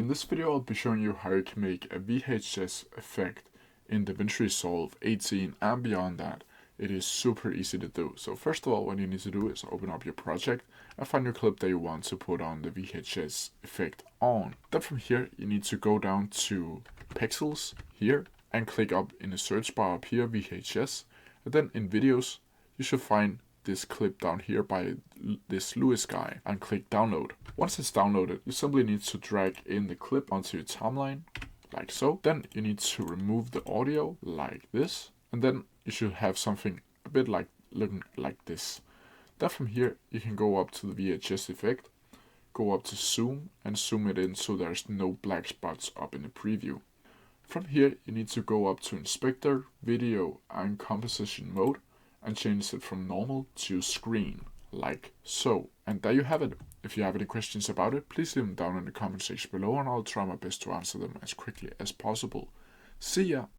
this video I'll be showing you how you can make a VHS effect in Davinci Resolve 18 and beyond that. It is super easy to do. So first of all, what you need to do is open up your project and find your clip that you want to put on the VHS effect on. Then from here you need to go down to Pixels here and click up in the search bar up here VHS, and then in videos you should find this clip down here by this Lewis guy and click download. Once it's downloaded, you simply need to drag in the clip onto your timeline like so. Then you need to remove the audio like this, and then you should have something a bit like looking like this. Then from here you can go up to the VHS effect, go up to zoom and zoom it in so there's no black spots up in the preview. From here you need to go up to inspector, video and composition mode and change it from normal to screen, like so. And there you have it. If you have any questions about it, please leave them down in the comment section below and I'll try my best to answer them as quickly as possible. See ya!